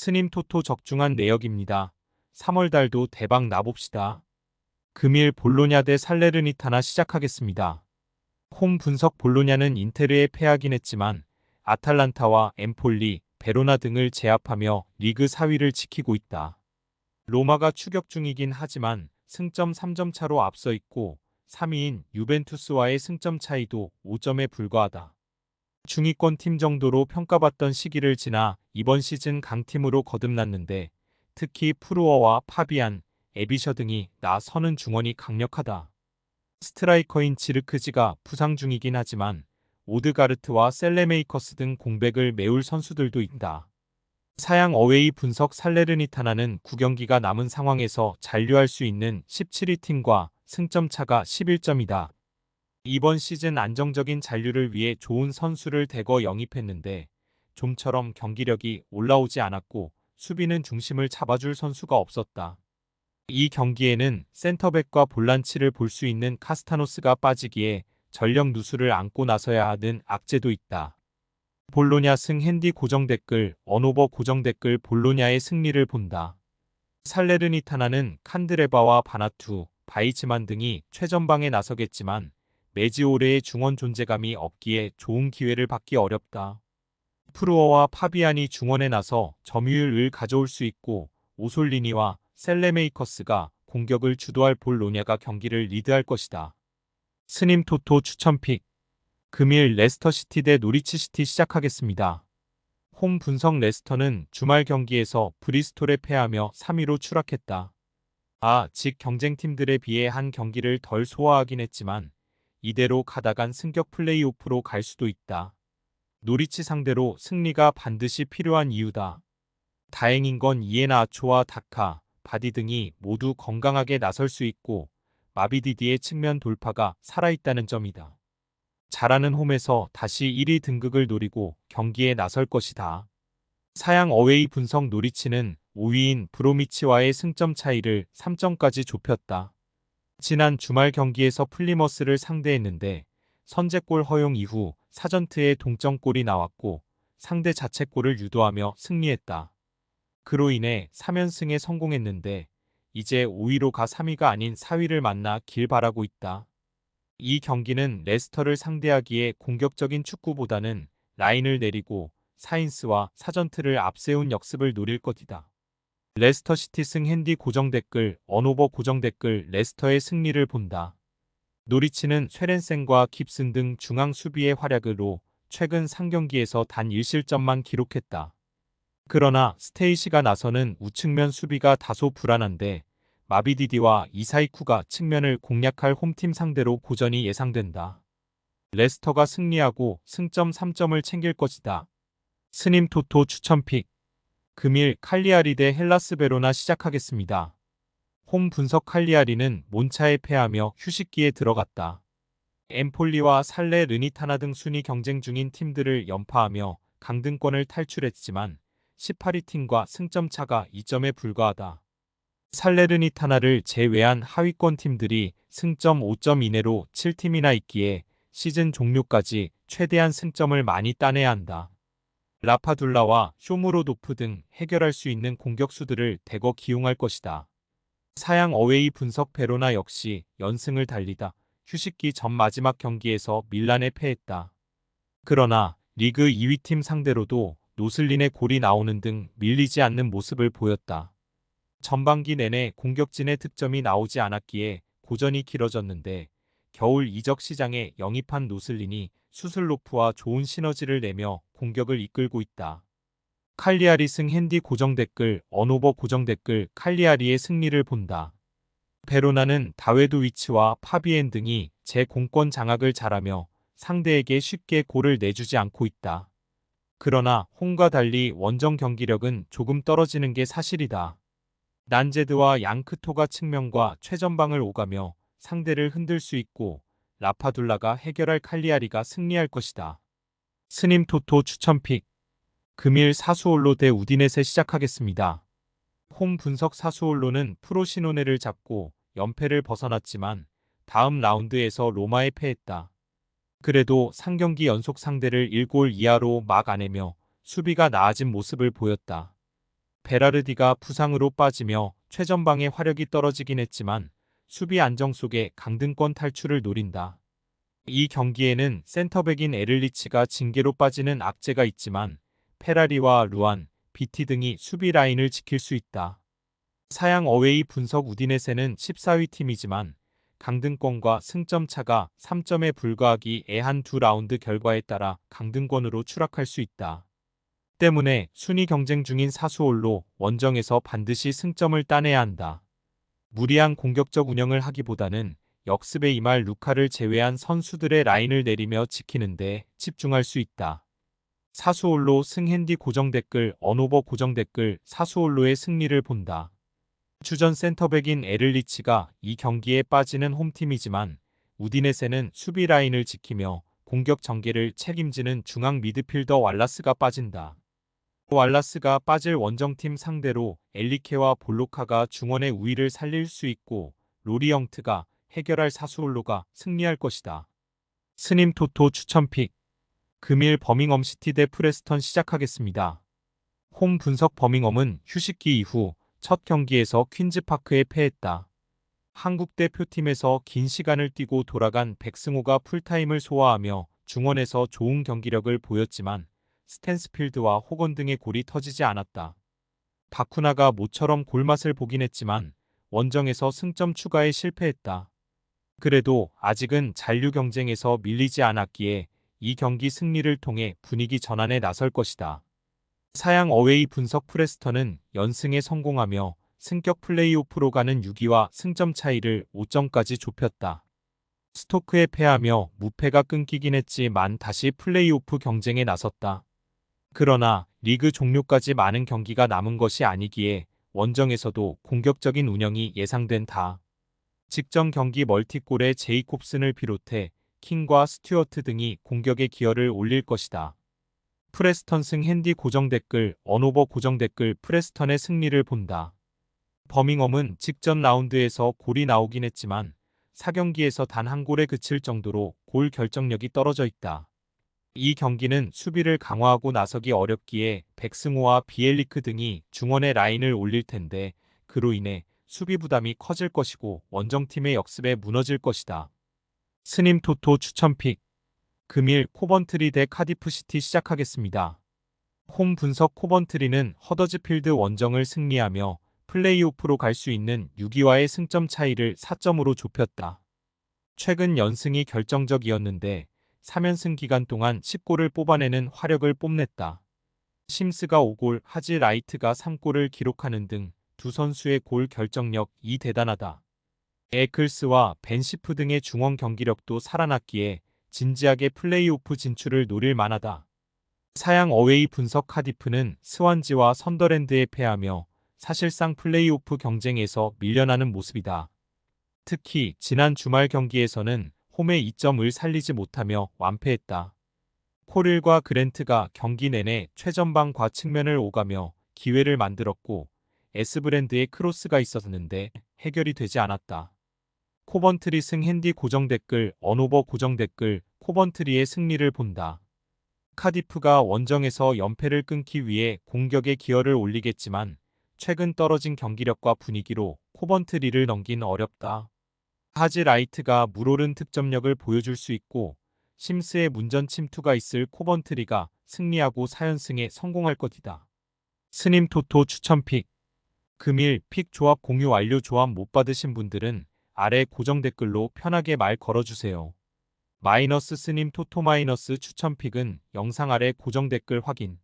스님 토토 적중한 내역입니다. 3월 달도 대박 나봅시다. 금일 볼로냐 대 살레르니타나 시작하겠습니다. 홈 분석 볼로냐는 인테르에 패하긴 했지만 아탈란타와 엠폴리, 베로나 등을 제압하며 리그 4위를 지키고 있다. 로마가 추격 중이긴 하지만 승점 3점 차로 앞서 있고 3위인 유벤투스와의 승점 차이도 5점에 불과하다. 중위권 팀 정도로 평가받던 시기를 지나 이번 시즌 강팀으로 거듭났는데 특히 프루어와 파비안, 에비셔 등이 나서는 중원이 강력하다. 스트라이커인 지르크지가 부상 중이긴 하지만 오드가르트와 셀레메이커스 등 공백을 메울 선수들도 있다. 사양 어웨이 분석 살레르니타나는 9경기가 남은 상황에서 잔류할 수 있는 17위 팀과 승점 차가 11점이다. 이번 시즌 안정적인 잔류를 위해 좋은 선수를 대거 영입했는데 좀처럼 경기력이 올라오지 않았고 수비는 중심을 잡아줄 선수가 없었다. 이 경기에는 센터백과 볼란치를 볼 수 있는 카스타노스가 빠지기에 전력 누수를 안고 나서야 하는 악재도 있다. 볼로냐 승 핸디 고정 댓글 언오버 고정 댓글 볼로냐의 승리를 본다. 살레르니타나는 칸드레바와 바나투, 바이치만 등이 최전방에 나서겠지만 메지오레의 중원 존재감이 없기에 좋은 기회를 받기 어렵다. 프루어와 파비안이 중원에 나서 점유율을 가져올 수 있고 오솔리니와 셀레메이커스가 공격을 주도할 볼로냐가 경기를 리드할 것이다. 스님 토토 추천픽 금일 레스터시티 대 노리치시티 시작하겠습니다. 홈 분석 레스터는 주말 경기에서 브리스톨에 패하며 3위로 추락했다. 직 경쟁팀들에 비해 한 경기를 덜 소화하긴 했지만 이대로 가다간 승격 플레이오프로 갈 수도 있다. 노리치 상대로 승리가 반드시 필요한 이유다. 다행인 건 이에나아초와 다카, 바디 등이 모두 건강하게 나설 수 있고 마비디디의 측면 돌파가 살아있다는 점이다. 잘하는 홈에서 다시 1위 등극을 노리고 경기에 나설 것이다. 사양 어웨이 분석 노리치는 5위인 브로미치와의 승점 차이를 3점까지 좁혔다. 지난 주말 경기에서 플리머스를 상대했는데 선제골 허용 이후 사전트에 동점골이 나왔고 상대 자책골을 유도하며 승리했다. 그로 인해 3연승에 성공했는데 이제 5위로 가 3위가 아닌 4위를 만나 길 바라고 있다. 이 경기는 레스터를 상대하기에 공격적인 축구보다는 라인을 내리고 사인스와 사전트를 앞세운 역습을 노릴 것이다. 레스터시티 승 핸디 고정 댓글 언오버 고정 댓글 레스터의 승리를 본다. 노리치는 쇠렌센과 깁슨 등 중앙 수비의 활약으로 최근 3경기에서 단 1실점만 기록했다. 그러나 스테이시가 나서는 우측면 수비가 다소 불안한데 마비디디와 이사이쿠가 측면을 공략할 홈팀 상대로 고전이 예상된다. 레스터가 승리하고 승점 3점을 챙길 것이다. 스님 토토 추천픽 금일 칼리아리 대 헬라스 베로나 시작하겠습니다. 홈 분석 칼리아리는 몬차에 패하며 휴식기에 들어갔다. 엠폴리와 살레르니타나 등 순위 경쟁 중인 팀들을 연파하며 강등권을 탈출했지만 18위 팀과 승점 차가 2점에 불과하다. 살레르니타나를 제외한 하위권 팀들이 승점 5점 이내로 7팀이나 있기에 시즌 종료까지 최대한 승점을 많이 따내야 한다. 라파둘라와 쇼무로도프 등 해결할 수 있는 공격수들을 대거 기용할 것이다. 사양 어웨이 분석 베로나 역시 연승을 달리다 휴식기 전 마지막 경기에서 밀란에 패했다. 그러나 리그 2위 팀 상대로도 노슬린의 골이 나오는 등 밀리지 않는 모습을 보였다. 전반기 내내 공격진의 득점이 나오지 않았기에 고전이 길어졌는데 겨울 이적 시장에 영입한 노슬린이 수슬로프와 좋은 시너지를 내며 공격을 이끌고 있다. 칼리아리 승 핸디 고정 댓글 언오버 고정 댓글 칼리아리의 승리를 본다. 베로나는 다웨도위치와 파비엔 등이 제공권 장악을 잘하며 상대에게 쉽게 골을 내주지 않고 있다. 그러나 홈과 달리 원정 경기력은 조금 떨어지는 게 사실이다. 난제드와 양크토가 측면과 최전방을 오가며 상대를 흔들 수 있고 라파둘라가 해결할 칼리아리가 승리할 것이다. 스님 토토 추천픽 금일 사수올로 대 우디넷에 시작하겠습니다. 홈 분석 사수올로는 프로시노네를 잡고 연패를 벗어났지만 다음 라운드에서 로마에 패했다. 그래도 3경기 연속 상대를 1골 이하로 막아내며 수비가 나아진 모습을 보였다. 베라르디가 부상으로 빠지며 최전방의 화력이 떨어지긴 했지만 수비 안정 속에 강등권 탈출을 노린다. 이 경기에는 센터백인 에를리치가 징계로 빠지는 악재가 있지만 페라리와 루안, 비티 등이 수비 라인을 지킬 수 있다. 사양 어웨이 분석 우디네세는 14위 팀이지만 강등권과 승점 차가 3점에 불과하기 애한 두 라운드 결과에 따라 강등권으로 추락할 수 있다. 때문에 순위 경쟁 중인 사수올로 원정에서 반드시 승점을 따내야 한다. 무리한 공격적 운영을 하기보다는 역습에 임할 루카를 제외한 선수들의 라인을 내리며 지키는 데 집중할 수 있다. 사수올로 승핸디 고정 댓글 언오버 고정 댓글 사수올로의 승리를 본다. 주전 센터백인 에를리치가 이 경기에 빠지는 홈팀이지만 우디네세는 수비 라인을 지키며 공격 전개를 책임지는 중앙 미드필더 왈라스가 빠진다. 왈라스가 빠질 원정팀 상대로 엘리케와 볼로카가 중원의 우위를 살릴 수 있고 로리영트가 해결할 사수올로가 승리할 것이다. 스님 토토 추천픽 금일 버밍엄 시티 대 프레스턴 시작하겠습니다. 홈 분석 버밍엄은 휴식기 이후 첫 경기에서 퀸즈파크에 패했다. 한국 대표팀에서 긴 시간을 뛰고 돌아간 백승호가 풀타임을 소화하며 중원에서 좋은 경기력을 보였지만 스탠스필드와 호건 등의 골이 터지지 않았다. 바쿠나가 모처럼 골맛을 보긴 했지만 원정에서 승점 추가에 실패했다. 그래도 아직은 잔류 경쟁에서 밀리지 않았기에 이 경기 승리를 통해 분위기 전환에 나설 것이다. 사양 어웨이 분석 프레스턴은 연승에 성공하며 승격 플레이오프로 가는 6위와 승점 차이를 5점까지 좁혔다. 스토크에 패하며 무패가 끊기긴 했지만 다시 플레이오프 경쟁에 나섰다. 그러나 리그 종료까지 많은 경기가 남은 것이 아니기에 원정에서도 공격적인 운영이 예상된다. 직전 경기 멀티골에 제이콥슨을 비롯해 킹과 스튜어트 등이 공격에 기여를 올릴 것이다. 프레스턴 승 핸디 고정 댓글 언오버 고정 댓글 프레스턴의 승리를 본다. 버밍엄은 직전 라운드에서 골이 나오긴 했지만 4경기에서 단 한 골에 그칠 정도로 골 결정력이 떨어져 있다. 이 경기는 수비를 강화하고 나서기 어렵기에 백승호와 비엘리크 등이 중원의 라인을 올릴 텐데 그로 인해 수비 부담이 커질 것이고 원정팀의 역습에 무너질 것이다. 스님 토토 추천픽 금일 코번트리 대 카디프시티 시작하겠습니다. 홈 분석 코번트리는 허더즈필드 원정을 승리하며 플레이오프로 갈 수 있는 6위와의 승점 차이를 4점으로 좁혔다. 최근 연승이 결정적이었는데 3연승 기간 동안 10골을 뽑아내는 화력을 뽐냈다. 심스가 5골, 하지 라이트가 3골을 기록하는 등 두 선수의 골 결정력이 대단하다. 에클스와 벤시프 등의 중원 경기력도 살아났기에 진지하게 플레이오프 진출을 노릴 만하다. 사양 어웨이 분석 카디프는 스완지와 선더랜드에 패하며 사실상 플레이오프 경쟁에서 밀려나는 모습이다. 특히 지난 주말 경기에서는 홈의 2점을 살리지 못하며 완패했다. 코릴과 그랜트가 경기 내내 최전방 과측면을 오가며 기회를 만들었고 S브랜드의 크로스가 있었는데 해결이 되지 않았다. 코번트리 승 핸디 고정 댓글 언오버 고정 댓글 코번트리의 승리를 본다. 카디프가 원정에서 연패를 끊기 위해 공격에 기여를 올리겠지만 최근 떨어진 경기력과 분위기로 코번트리를 넘긴 어렵다. 하지 라이트가 물오른 득점력을 보여줄 수 있고 심스의 문전 침투가 있을 코번트리가 승리하고 4연승에 성공할 것이다. 스님 토토 추천픽 금일 픽 조합 공유 완료. 조합 못 받으신 분들은 아래 고정 댓글로 편하게 말 걸어주세요. 마이너스 스님 토토 마이너스 추천픽은 영상 아래 고정 댓글 확인.